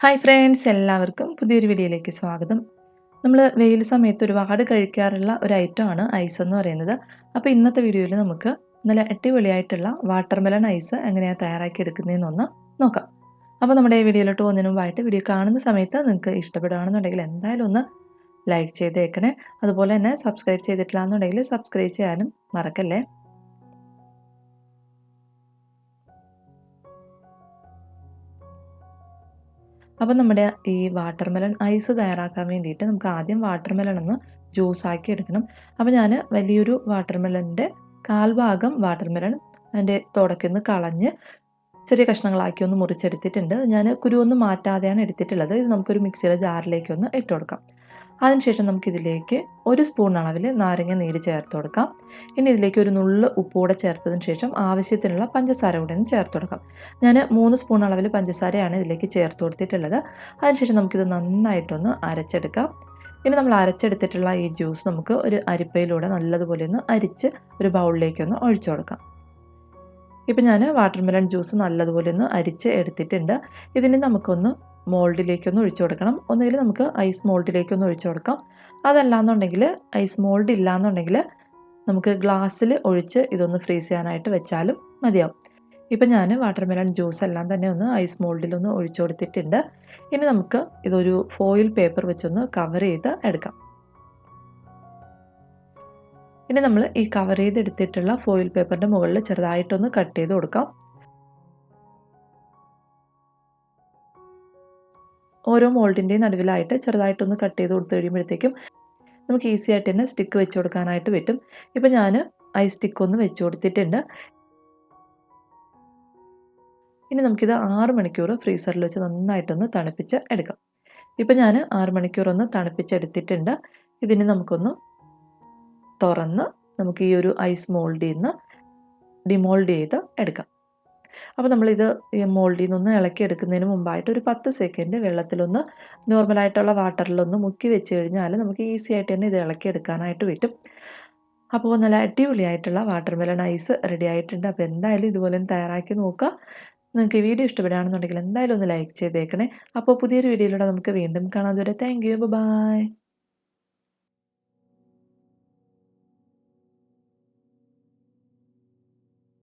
Hi friends, എല്ലാവർക്കും പുതിയൊരു വീഡിയോയിലേക്ക് സ്വാഗതം. നമ്മൾ വെയിൽ സമയത്ത് ഒരുപാട് കഴിക്കാറുള്ള ഒരു ഐറ്റമാണ് ഐസ് എന്ന് പറയുന്നത്. അപ്പോൾ ഇന്നത്തെ വീഡിയോയിൽ നമുക്ക് നല്ല അടിപൊളിയായിട്ടുള്ള വാട്ടർമെലൺ ഐസ് എങ്ങനെയാണ് തയ്യാറാക്കി എടുക്കുന്നതെന്നൊന്ന് നോക്കാം. അപ്പോൾ നമ്മുടെ ഈ വീഡിയോയിലോട്ട് പോകുന്നതിന് മുമ്പായിട്ട് വീഡിയോ കാണുന്ന സമയത്ത് നിങ്ങൾക്ക് ഇഷ്ടപ്പെടുകയാണെന്നുണ്ടെങ്കിൽ എന്തായാലും ഒന്ന് ലൈക്ക് ചെയ്തേക്കണേ. അതുപോലെ തന്നെ സബ്സ്ക്രൈബ് ചെയ്തിട്ടില്ല എന്നുണ്ടെങ്കിൽ സബ്സ്ക്രൈബ് ചെയ്യാനും മറക്കല്ലേ. അപ്പോൾ നമ്മുടെ ഈ വാട്ടർമെലൺ ഐസ് തയ്യാറാക്കാൻ വേണ്ടിയിട്ട് നമുക്ക് ആദ്യം വാട്ടർമെലൺ ഒന്ന് ജ്യൂസാക്കി എടുക്കണം. അപ്പോൾ ഞാൻ വലിയൊരു വാട്ടർമെലണിൻ്റെ കാൽഭാഗം വാട്ടർമെലൺ അതിൻ്റെ തുടക്കൊന്ന് കളഞ്ഞ് ചെറിയ കഷ്ണങ്ങളാക്കി ഒന്ന് മുറിച്ചെടുത്തിട്ടുണ്ട്. ഞാൻ കുരുവൊന്നും മാറ്റാതെയാണ് എടുത്തിട്ടുള്ളത്. ഇത് നമുക്കൊരു മിക്സിയുടെ ജാറിലേക്ക് ഒന്ന് ഇട്ട് കൊടുക്കാം. അതിനുശേഷം നമുക്കിതിലേക്ക് 1 സ്പൂൺ അളവിൽ നാരങ്ങ നീര് ചേർത്ത് കൊടുക്കാം. ഇനി ഇതിലേക്ക് ഒരു നുള്ള് ഉപ്പുകൂടെ ചേർത്തതിന് ശേഷം ആവശ്യത്തിനുള്ള പഞ്ചസാര കൂടെ ഒന്ന് ചേർത്ത് കൊടുക്കാം. ഞാൻ 3 സ്പൂൺ അളവിൽ പഞ്ചസാരയാണ് ഇതിലേക്ക് ചേർത്ത് കൊടുത്തിട്ടുള്ളത്. അതിനുശേഷം നമുക്കിത് നന്നായിട്ടൊന്ന് അരച്ചെടുക്കാം. ഇനി നമ്മൾ അരച്ചെടുത്തിട്ടുള്ള ഈ ജ്യൂസ് നമുക്ക് ഒരു അരിപ്പയിലൂടെ നല്ലതുപോലെ ഒന്ന് അരിച്ച് ഒരു ബൗളിലേക്കൊന്ന് ഒഴിച്ചു കൊടുക്കാം. ഇപ്പം ഞാൻ വാട്ടർമെലൺ ജ്യൂസ് നല്ലതുപോലെ ഒന്ന് അരിച്ച് എടുത്തിട്ടുണ്ട്. ഇതിന് നമുക്കൊന്ന് മോൾഡിലേക്കൊന്ന് ഒഴിച്ചു കൊടുക്കണം. ഒന്നുകിൽ നമുക്ക് ഐസ് മോൾഡിലേക്കൊന്ന് ഒഴിച്ചു കൊടുക്കാം. അതല്ലാന്നുണ്ടെങ്കിൽ ഐസ് മോൾഡ് ഇല്ലയെന്നുണ്ടെങ്കിൽ നമുക്ക് ഗ്ലാസ്സിൽ ഒഴിച്ച് ഇതൊന്ന് ഫ്രീസ് ചെയ്യാനായിട്ട് വെച്ചാലും മതിയാവും. ഇപ്പം ഞാൻ വാട്ടർമെലൺ ജ്യൂസ് എല്ലാം തന്നെ ഒന്ന് ഐസ് മോൾഡിലൊന്ന് ഒഴിച്ചു കൊടുത്തിട്ടുണ്ട്. ഇനി നമുക്ക് ഇതൊരു ഫോയിൽ പേപ്പർ വെച്ചൊന്ന് കവർ ചെയ്ത് എടുക്കാം. ഇനി നമ്മൾ ഈ കവർ ചെയ്തെടുത്തിട്ടുള്ള ഫോയിൽ പേപ്പറിൻ്റെ മുകളിൽ ചെറുതായിട്ടൊന്ന് കട്ട് ചെയ്ത് കൊടുക്കാം. ഓരോ മോൾഡിൻ്റെയും നടുവിലായിട്ട് ചെറുതായിട്ടൊന്ന് കട്ട് ചെയ്ത് കൊടുത്തു കഴിയുമ്പോഴത്തേക്കും നമുക്ക് ഈസി ആയിട്ട് തന്നെ സ്റ്റിക്ക് വെച്ച് കൊടുക്കാനായിട്ട് പറ്റും. ഇപ്പം ഞാൻ ഐസ് സ്റ്റിക്ക് ഒന്ന് വെച്ച് കൊടുത്തിട്ടുണ്ട്. ഇനി നമുക്കിത് 6 മണിക്കൂർ ഫ്രീസറിൽ വെച്ച് നന്നായിട്ടൊന്ന് തണുപ്പിച്ച് എടുക്കാം. ഇപ്പം ഞാൻ 6 മണിക്കൂർ ഒന്ന് തണുപ്പിച്ചെടുത്തിട്ടുണ്ട്. ഇതിന് നമുക്കൊന്ന് തുറന്ന് നമുക്ക് ഈ ഒരു ഐസ് മോൾഡിൽ നിന്ന് ഡിമോൾഡ് ചെയ്ത് എടുക്കാം. അപ്പോൾ നമ്മളിത് ഈ മോൾഡിൽ നിന്നൊന്ന് ഇളക്കി എടുക്കുന്നതിന് മുമ്പായിട്ട് ഒരു 10 സെക്കൻഡ് വെള്ളത്തിലൊന്ന് നോർമലായിട്ടുള്ള വാട്ടറിലൊന്ന് മുക്കി വെച്ച് കഴിഞ്ഞാൽ നമുക്ക് ഈസി ആയിട്ട് തന്നെ ഇത് ഇളക്കി എടുക്കാനായിട്ട് പറ്റും. അപ്പോൾ നല്ല അടിപൊളിയായിട്ടുള്ള വാട്ടർമെലൺ ഐസ് റെഡി ആയിട്ടുണ്ട്. അപ്പോൾ എന്തായാലും ഇതുപോലെ തയ്യാറാക്കി നോക്കുക. നിങ്ങൾക്ക് ഈ വീഡിയോ ഇഷ്ടപ്പെടുകയാണെന്നുണ്ടെങ്കിൽ എന്തായാലും ഒന്ന് ലൈക്ക് ചെയ്തേക്കണേ. അപ്പോൾ പുതിയൊരു വീഡിയോയിലൂടെ നമുക്ക് വീണ്ടും കാണാം. അതുവരെ താങ്ക് യു, ബൈ.